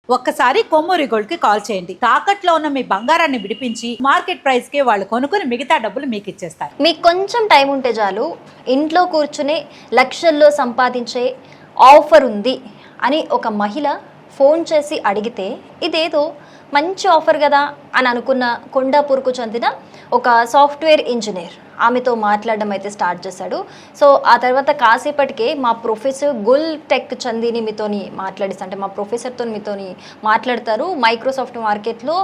ఒక్కసారి కొమ్మూరి గోల్డ్ కి కాల్ చేయండి. తాకట్లో ఉన్న మీ బంగారాన్ని విడిపించి మార్కెట్ ప్రైస్ కి వాళ్ళు కొనుక్కుని మిగతా డబ్బులు మీకు ఇచ్చేస్తారు. మీకు కొంచెం టైం ఉంటే చాలు, ఇంట్లో కూర్చుని లక్షల్లో సంపాదించే ఆఫర్ ఉంది అని ఒక మహిళ ఫోన్ చేసి అడిగితే ఇదేదో మంచి ఆఫర్ కదా అని అనుకున్న కొండాపూర్కు చెందిన ఒక సాఫ్ట్వేర్ ఇంజనీర్ ఆమెతో మాట్లాడడం అయితే స్టార్ట్ చేశాడు. సో ఆ తర్వాత కాసేపటికే మా ప్రొఫెసర్ గుల్ టెక్ చందీని మీతోని మాట్లాడిస్తా, అంటే మా ప్రొఫెసర్తో మీతోని మాట్లాడతారు. మైక్రోసాఫ్ట్ మార్కెట్లో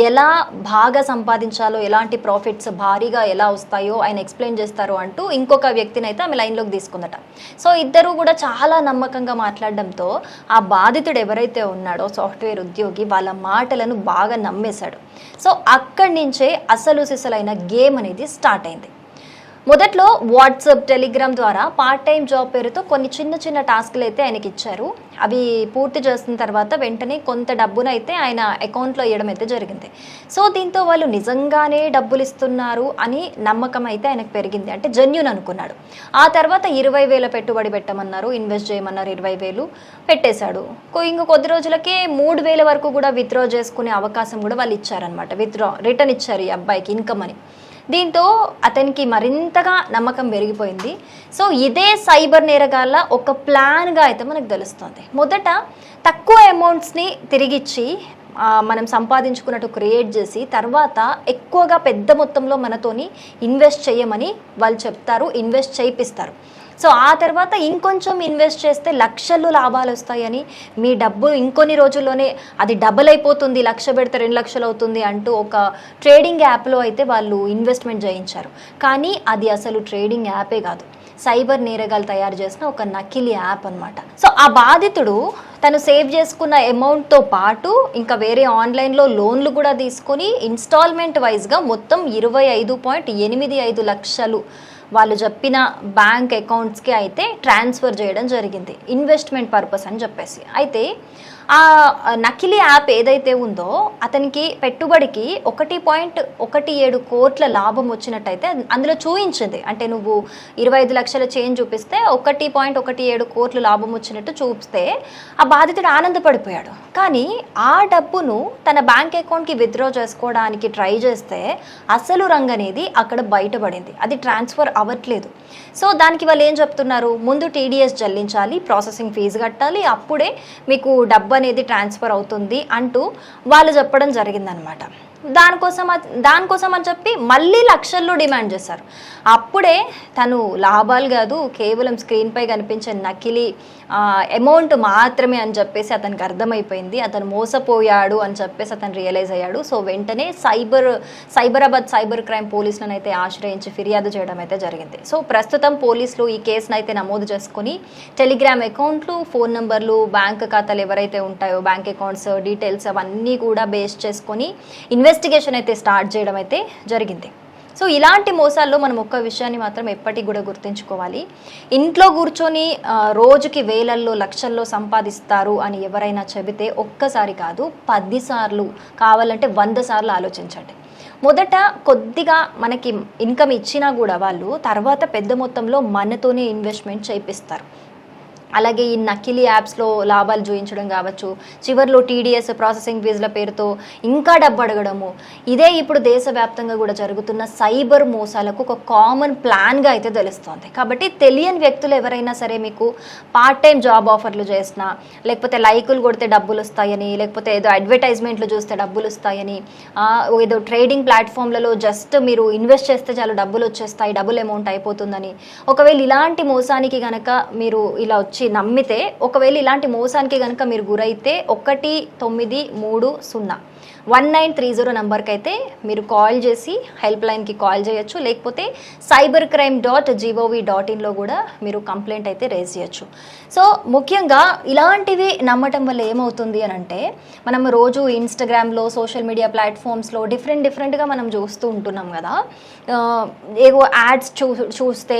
ఎలా బాగా సంపాదించాలో, ఎలాంటి ప్రాఫిట్స్ భారీగా ఎలా వస్తాయో ఆయన ఎక్స్ప్లెయిన్ చేస్తారు అంటూ ఇంకొక వ్యక్తిని అయితే ఆమె లైన్లోకి తీసుకుందట. సో ఇద్దరు కూడా చాలా నమ్మకంగా మాట్లాడడంతో ఆ బాధితుడు ఎవరైతే ఉన్నాడో సాఫ్ట్వేర్ ఉద్యోగి వాళ్ళ మాటలను బాగా నమ్మేశాడు. సో అక్కడి నుంచే అసలు సిసలైన గేమ్ అనేది స్టార్ట్ అయింది. మొదట్లో వాట్సాప్, టెలిగ్రామ్ ద్వారా పార్ట్ టైం జాబ్ పేరుతో కొన్ని చిన్న చిన్న టాస్క్లు అయితే ఆయనకి ఇచ్చారు. అవి పూర్తి చేసిన తర్వాత వెంటనే కొంత డబ్బును అయితే ఆయన అకౌంట్లో వేయడం అయితే జరిగింది. సో దీంతో వాళ్ళు నిజంగానే డబ్బులు ఇస్తున్నారు అని నమ్మకం అయితే ఆయనకు పెరిగింది, అంటే జెన్యూన్ అనుకున్నాడు. ఆ తర్వాత 20,000 పెట్టుబడి పెట్టమన్నారు, ఇన్వెస్ట్ చేయమన్నారు. 20,000 పెట్టేశాడు. ఇంకో కొద్ది రోజులకే 3,000 వరకు కూడా విత్డ్రా చేసుకునే అవకాశం కూడా వాళ్ళు ఇచ్చారనమాట. రిటర్న్ ఇచ్చారు ఈ అబ్బాయికి ఇన్కమ్ అని. దీంతో అతనికి మరింతగా నమ్మకం పెరిగిపోయింది. సో ఇదే సైబర్ నేరగాళ్ళ ఒక ప్లాన్గా అయితే మనకు తెలుస్తుంది. మొదట తక్కువ అమౌంట్స్ని తిరిగిచ్చి మనం సంపాదించుకున్నట్టు క్రియేట్ చేసి తర్వాత ఎక్కువగా పెద్ద మొత్తంలో మనతోని ఇన్వెస్ట్ చేయమని వాళ్ళు చెప్తారు, ఇన్వెస్ట్ చేయిస్తారు. సో ఆ తర్వాత ఇంకొంచెం ఇన్వెస్ట్ చేస్తే లక్షలు లాభాలు వస్తాయని, మీ డబ్బు ఇంకొన్ని రోజుల్లోనే అది డబుల్ అయిపోతుంది, 1,00,000 పెడితే 2,00,000 అవుతుంది అంటూ ఒక ట్రేడింగ్ యాప్లో అయితే వాళ్ళు ఇన్వెస్ట్మెంట్ చేయించారు. కానీ అది అసలు ట్రేడింగ్ యాపే కాదు, సైబర్ నేరగాలు తయారు చేసిన ఒక నకిలీ యాప్ అనమాట. సో ఆ బాధితుడు తను సేవ్ చేసుకున్న అమౌంట్తో పాటు ఇంకా వేరే ఆన్లైన్లో లోన్లు కూడా తీసుకొని ఇన్స్టాల్మెంట్ వైజ్గా మొత్తం 25.85 లక్షలు వాళ్ళు చెప్పిన బ్యాంక్ అకౌంట్స్కి అయితే ట్రాన్స్ఫర్ చేయడం జరిగింది, ఇన్వెస్ట్మెంట్ పర్పస్ అని చెప్పేసి. అయితే ఆ నకిలీ యాప్ ఏదైతే ఉందో అతనికి పెట్టుబడికి 1.17 కోట్ల లాభం వచ్చినట్టయితే అందులో చూపించింది. అంటే నువ్వు 25 లక్షల చేంజ్ చూపిస్తే 1.17 కోట్ల లాభం వచ్చినట్టు చూపిస్తే ఆ బాధితుడు ఆనందపడిపోయాడు. కానీ ఆ డబ్బును తన బ్యాంక్ అకౌంట్కి విత్డ్రా చేసుకోవడానికి ట్రై చేస్తే అసలు రంగు అనేది అక్కడ బయటపడింది, అది ట్రాన్స్ఫర్ అవ్వట్లేదు. సో దానికి వాళ్ళు ఏం చెప్తున్నారు, ముందు TDS చెల్లించాలి, ప్రాసెసింగ్ ఫీజు కట్టాలి, అప్పుడే మీకు డబ్బు అనేది ట్రాన్స్ఫర్ అవుతుంది అంటూ వాళ్ళు చెప్పడం జరిగిందనమాట. దానికోసం అని చెప్పి మళ్ళీ లక్షల్లో డిమాండ్ చేశారు. అప్పుడే తను లాభాలు కాదు, కేవలం స్క్రీన్పై కనిపించే నకిలీ అమౌంట్ మాత్రమే అని చెప్పేసి అతనికి అర్థమైపోయింది, అతను మోసపోయాడు అని చెప్పేసి అతను రియలైజ్ అయ్యాడు. సో వెంటనే సైబరాబాద్ సైబర్ క్రైమ్ పోలీసులను అయితే ఆశ్రయించి ఫిర్యాదు చేయడం అయితే జరిగింది. సో ప్రస్తుతం పోలీసులు ఈ కేసును అయితే నమోదు చేసుకుని టెలిగ్రామ్ అకౌంట్లు, ఫోన్ నంబర్లు, బ్యాంక్ ఖాతాలు ఎవరైతే ఉంటాయో బ్యాంక్ అకౌంట్స్ డీటెయిల్స్ అవన్నీ కూడా బేస్ చేసుకొని ఇన్వెస్టిగేషన్ అయితే స్టార్ట్ చేయడం అయితే జరిగింది. సో ఇలాంటి మోసాల్లో మనం ఒక్క విషయాన్ని మాత్రం ఎప్పటికి కూడా గుర్తుంచుకోవాలి, ఇంట్లో కూర్చొని రోజుకి వేలల్లో లక్షల్లో సంపాదిస్తారు అని ఎవరైనా చెబితే ఒక్కసారి కాదు 10 సార్లు కావాలంటే 100 సార్లు ఆలోచించండి. మొదట కొద్దిగా మనకి ఇన్కమ్ ఇచ్చినా కూడా వాళ్ళు తర్వాత పెద్ద మొత్తంలో మనతోనే ఇన్వెస్ట్మెంట్ చేయిస్తారు. అలాగే ఈ నకిలీ యాప్స్లో లాభాలు చూపించడం కావచ్చు, చివరిలో TDS ప్రాసెసింగ్ ఫీజుల పేరుతో ఇంకా డబ్బు అడగడము, ఇదే ఇప్పుడు దేశవ్యాప్తంగా కూడా జరుగుతున్న సైబర్ మోసాలకు ఒక కామన్ ప్లాన్గా అయితే తెలుస్తోంది. కాబట్టి తెలియని వ్యక్తులు ఎవరైనా సరే మీకు పార్ట్ టైం జాబ్ ఆఫర్లు చేసినా, లేకపోతే లైకులు కొడితే డబ్బులు వస్తాయని, లేకపోతే ఏదో అడ్వర్టైజ్మెంట్లు చూస్తే డబ్బులు వస్తాయని, ఏదో ట్రేడింగ్ ప్లాట్ఫామ్లలో జస్ట్ మీరు ఇన్వెస్ట్ చేస్తే చాలు డబ్బులు వచ్చేస్తాయి, డబుల్ అమౌంట్ అయిపోతుందని, ఒకవేళ ఇలాంటి మోసానికి కనుక మీరు ఇలా వచ్చి నమ్మితే, ఒకవేళ ఇలాంటి మోసానికి కనుక మీరు గురైతే 1930 నంబర్కి అయితే మీరు కాల్ చేసి హెల్ప్ లైన్కి కాల్ చేయొచ్చు, లేకపోతే cybercrime.gov.in కూడా మీరు కంప్లైంట్ అయితే రేజ్ చేయొచ్చు. సో ముఖ్యంగా ఇలాంటివి నమ్మటం వల్ల ఏమవుతుంది అని అంటే, మనం రోజు ఇన్స్టాగ్రామ్లో సోషల్ మీడియా ప్లాట్ఫామ్స్లో డిఫరెంట్గా మనం చూస్తూ ఉంటున్నాం కదా, ఏవో యాడ్స్ చూస్తే,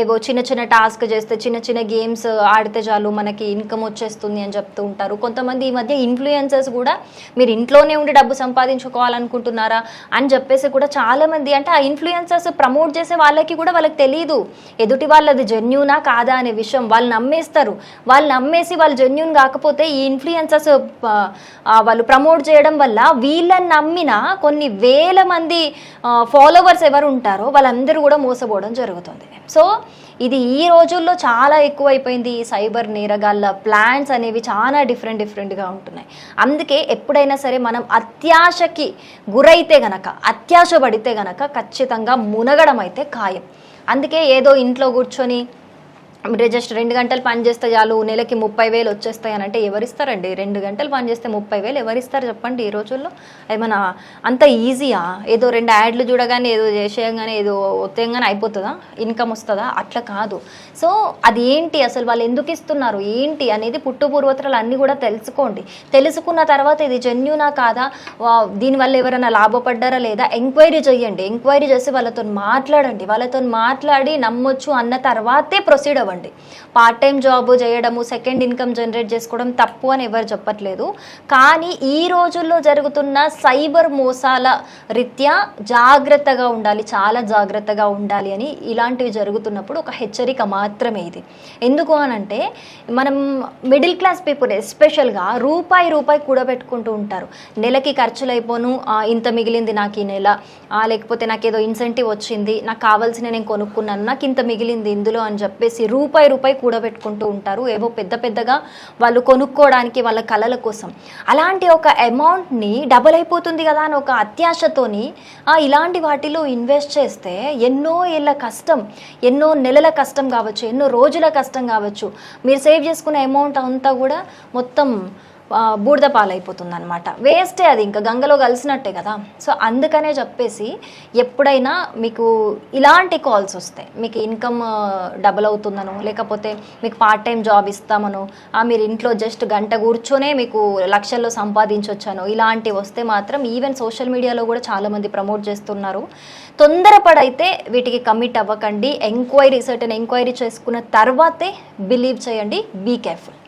ఏవో చిన్న టాస్క్ చేస్తే, చిన్న గేమ్స్ ఆడితే చాలు మనకి ఇన్కమ్ వచ్చేస్తుంది అని చెప్తూ ఉంటారు. కొంతమంది ఈ మధ్య ఇన్ఫ్లుయెన్సర్స్ కూడా మీరు ఇంట్లోనే ఇంట్లోనే ఉండి డబ్బు సంపాదించుకోవాలనుకుంటున్నారా అని చెప్పేసి కూడా చాలామంది, అంటే ఆ ఇన్ఫ్లుయెన్సర్స్ ప్రమోట్ చేసే వాళ్ళకి కూడా వాళ్ళకి తెలియదు ఎదుటి వాళ్ళది జెన్యూనా కాదా అనే విషయం. వాళ్ళు నమ్మేస్తారు. వాళ్ళు నమ్మేసి వాళ్ళు జెన్యూన్ కాకపోతే ఈ ఇన్ఫ్లుయెన్సర్స్ వాళ్ళు ప్రమోట్ చేయడం వల్ల వీళ్ళని నమ్మిన కొన్ని వేల మంది ఫాలోవర్స్ ఎవరు ఉంటారో వాళ్ళందరూ కూడా మోసపోవడం జరుగుతుంది. సో ఇది ఈ రోజుల్లో చాలా ఎక్కువైపోయింది. ఈ సైబర్ నేరగాళ్ళ ప్లాన్స్ అనేవి చాలా డిఫరెంట్గా ఉంటున్నాయి. అందుకే ఎప్పుడైనా సరే మనం అత్యాశకి గురైతే గనక, అత్యాశ పడితే గనక ఖచ్చితంగా మునగడం అయితే ఖాయం. అందుకే ఏదో ఇంట్లో కూర్చొని మీరు జస్ట్ 2 గంటలు పని చేస్తే చాలు నెలకి 30,000 వచ్చేస్తాయి అని అంటే ఎవరిస్తారండి? 2 గంటలు పని చేస్తే 30,000 ఎవరిస్తారు చెప్పండి ఈ రోజుల్లో? ఏమన్నా అంత ఈజీయా? ఏదో 2 యాడ్లు చూడగానే ఏదో చేసేయగానే ఏదో ఒత్తేయంగానే అయిపోతుందా? ఇన్కమ్ వస్తుందా? అట్లా కాదు. సో అది ఏంటి, అసలు వాళ్ళు ఎందుకు ఇస్తున్నారు ఏంటి అనేది పుట్టు పూర్వత్రాలు అన్నీ కూడా తెలుసుకోండి. తెలుసుకున్న తర్వాత ఇది జెన్యూనా కాదా, దీనివల్ల ఎవరైనా లాభపడ్డారా లేదా ఎంక్వైరీ చేయండి. ఎంక్వైరీ చేసి వాళ్ళతో మాట్లాడండి. వాళ్ళతో మాట్లాడి నమ్మొచ్చు అన్న తర్వాతే ప్రొసీడ్ అవ్వండి. పార్ట్ టైం జాబ్ చేయడము, సెకండ్ ఇన్కమ్ జనరేట్ చేసుకోవడం తప్పు అని ఎవరు చెప్పట్లేదు. కానీ ఈ రోజుల్లో జరుగుతున్న సైబర్ మోసాల రీత్యా జాగ్రత్తగా ఉండాలి, చాలా జాగ్రత్తగా ఉండాలి అని ఇలాంటివి జరుగుతున్నప్పుడు ఒక హెచ్చరిక మాత్రమే ఇది. ఎందుకు అనంటే మనం మిడిల్ క్లాస్ పీపుల్ ఎస్పెషల్గా రూపాయి కూడబెట్టుకుంటూ ఉంటారు. నెలకి ఖర్చులు అయిపోను, ఇంత మిగిలింది నాకు ఈ నెల, లేకపోతే నాకు ఏదో ఇన్సెంటివ్ వచ్చింది, నాకు కావాల్సిన నేను కొనుక్కున్నాను, నాకు ఇంత మిగిలింది ఇందులో అని చెప్పేసి రూపాయి కూడబెట్టుకుంటూ ఉంటారు. ఏవో పెద్దగా వాళ్ళు కొనుక్కోవడానికి వాళ్ళ కళల కోసం. అలాంటి ఒక అమౌంట్ని డబుల్ అయిపోతుంది కదా అని ఒక అత్యాశతోని ఇలాంటి వాటిలో ఇన్వెస్ట్ చేస్తే ఎన్నో ఏళ్ళ కష్టం, ఎన్నో నెలల కష్టం కావచ్చు, ఎన్నో రోజుల కష్టం కావచ్చు, మీరు సేవ్ చేసుకునే అమౌంట్ అంతా కూడా మొత్తం బూడిద పాలైపోతుంది అనమాట. వేస్టే, అది ఇంకా గంగలో కలిసినట్టే కదా. సో అందుకనే చెప్పేసి ఎప్పుడైనా మీకు ఇలాంటి కాల్స్ వస్తాయి, మీకు ఇన్కమ్ డబుల్ అవుతుందనో, లేకపోతే మీకు పార్ట్ టైం జాబ్ ఇస్తామనో, మీరు ఇంట్లో జస్ట్ గంట కూర్చొనే మీకు లక్షల్లో సంపాదించవచ్చానో, ఇలాంటివి వస్తే మాత్రం ఈవెన్ సోషల్ మీడియాలో కూడా చాలామంది ప్రమోట్ చేస్తున్నారు. తొందరపడైతే వీటికి కమిట్ అవ్వకండి. సర్టెన్ ఎంక్వైరీ చేసుకున్న తర్వాతే బిలీవ్ చేయండి. Be careful.